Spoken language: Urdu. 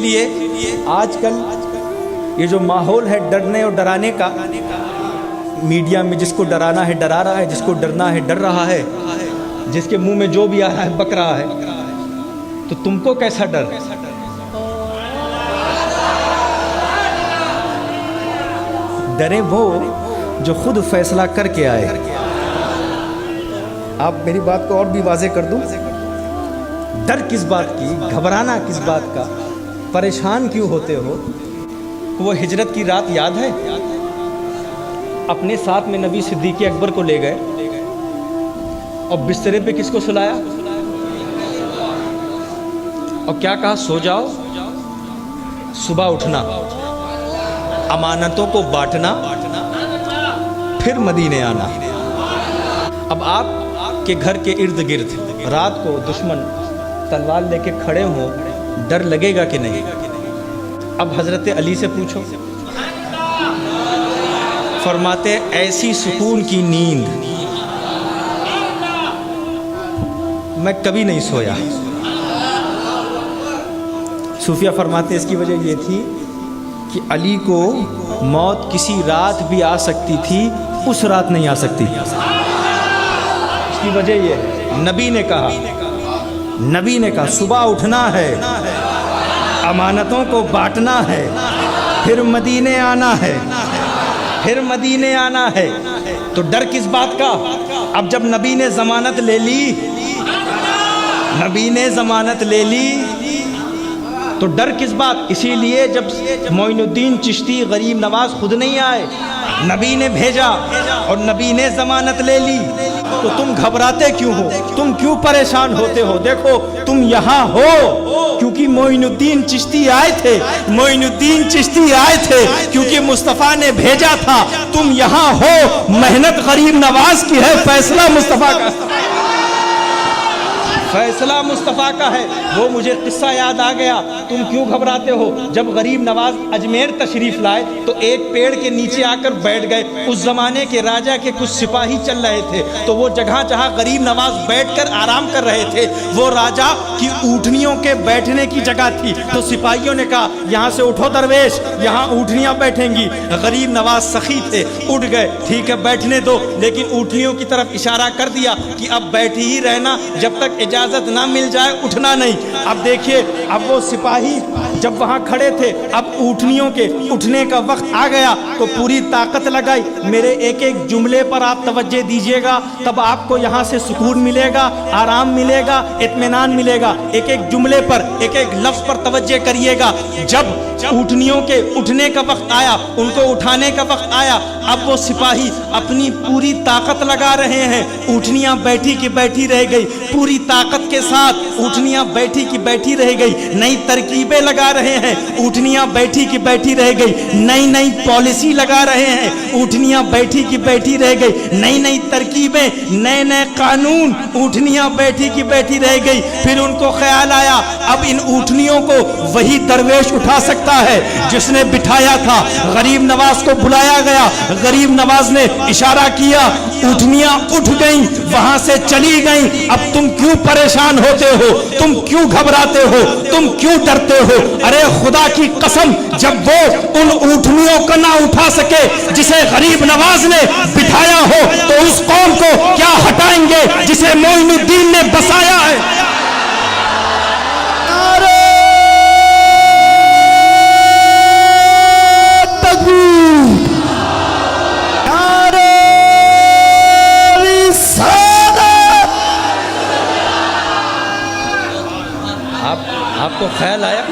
لیے آج کل یہ جو ماحول ہے ڈرنے اور ڈرانے کا، میڈیا میں جس کو ڈرانا ہے ڈرا رہا ہے، جس کو ڈرنا ہے ڈر رہا ہے، جس کے منہ میں جو بھی آ رہا ہے بک رہا ہے، تو تم کو کیسا ڈر؟ ڈرے وہ جو خود فیصلہ کر کے آئے۔ آپ میری بات کو اور بھی واضح کر دوں، ڈر کس بات کی، گھبرانا کس بات کا، پریشان کیوں ہوتے ہو؟ وہ ہجرت کی رات یاد ہے؟ اپنے ساتھ میں نبی صدیق اکبر کو لے گئے اور بسترے پہ کس کو سلایا اور کیا کہا؟ سو جاؤ، صبح اٹھنا، امانتوں کو بانٹنا، پھر مدینے آنا۔ اب آپ کے گھر کے ارد گرد رات کو دشمن تلوار لے کے کھڑے ہوں، ڈر لگے گا کہ نہیں؟ اب حضرت علی سے پوچھو، فرماتے ایسی سکون کی نیند میں کبھی نہیں سویا۔ صوفیہ فرماتے اس کی وجہ یہ تھی کہ علی کو موت کسی رات بھی آ سکتی تھی، اس رات نہیں آ سکتی۔ اس کی وجہ یہ ہے، نبی نے کہا صبح اٹھنا ہے، امانتوں کو بانٹنا ہے، پھر مدینے آنا ہے، تو ڈر کس بات کا؟ اب جب نبی نے ضمانت لے لی تو ڈر کس بات؟ اسی لیے جب معین الدین چشتی غریب نواز خود نہیں آئے، نبی نے بھیجا اور نبی نے ضمانت لے لی، تو تم گھبراتے کیوں ہو؟ تم کیوں پریشان ہوتے ہو؟ دیکھو تم یہاں ہو کیونکہ معین الدین چشتی آئے تھے، کیونکہ مصطفیٰ نے بھیجا تھا۔ تم یہاں ہو، محنت غریب نواز کی ہے، فیصلہ مصطفیٰ کا ہے۔ وہ مجھے قصہ یاد آ گیا، تم کیوں گھبراتے ہو؟ جب غریب نواز اجمیر تشریف لائے تو ایک پیڑ کے نیچے آ کر بیٹھ گئے۔ اس زمانے کے راجا کے کچھ سپاہی چل رہے تھے، تو وہ جگہ جہاں غریب نواز بیٹھ کر آرام کر رہے تھے وہ راجا کی اونٹنیوں کے بیٹھنے کی جگہ تھی۔ تو سپاہیوں نے کہا یہاں سے اٹھو درویش، یہاں اونٹنیاں بیٹھیں گی۔ غریب نواز سخی تھے، اٹھ گئے، ٹھیک ہے بیٹھنے دو، لیکن اونٹنیوں کی طرف اشارہ کر دیا کہ اب بیٹھی ہی رہنا، جب تک اجازت نہ مل جائے اٹھنا نہیں۔ اب دیکھیے، اب وہ سپاہی جب وہاں کھڑے تھے، اب اونٹنیوں کے اٹھنے کا وقت آ گیا تو پوری طاقت لگائی۔ میرے ایک ایک جملے پر آپ توجہ دیجئے گا، تب آپ کو یہاں سے سکون ملے گا، آرام ملے گا، اطمینان ملے گا۔ ایک ایک جملے پر، ایک ایک لفظ پر توجہ کریے گا۔ جب اونٹنیوں کے اٹھنے کا وقت آیا، ان کو اٹھانے کا وقت آیا، اب وہ سپاہی اپنی پوری طاقت لگا رہے ہیں۔ اونٹنیاں بیٹھی کی بیٹھی رہ گئی، پوری طاقت کے ساتھ اونٹنیاں بیٹھی کی بیٹھی رہ گئی۔ نئی ترکیبیں لگا رہے ہیں، اونٹنیاں بیٹھی کی بیٹھی رہ گئی۔ نئی پالیسی لگا رہے ہیں، اونٹنیاں بیٹھی کی بیٹھی رہ گئی۔ نئی ترکیبیں، نئے قانون، اونٹنیاں بیٹھی کی بیٹھی رہ گئی۔ پھر ان کو خیال آیا اب ان اونٹنیوں کو وہی درویش اٹھا سکتا ہے جس نے بٹھایا تھا۔ غریب نواز کو بلایا گیا، غریب نواز نے اشارہ کیا، اونٹنیاں اٹھ گئیں، وہاں سے چلی گئیں۔ اب تم کیوں پریشان ہوتے ہو؟ تم کیوں گھبراتے ہو؟ تم کیوں ڈرتے ہو؟ ارے خدا کی قسم، جب وہ ان اونٹنیوں کو نہ اٹھا سکے جسے غریب نواز نے بٹھایا ہو تو اس قوم کو کیا ہٹائیں گے جسے معین الدین نے بسایا ہے؟ آپ کو خیال آیا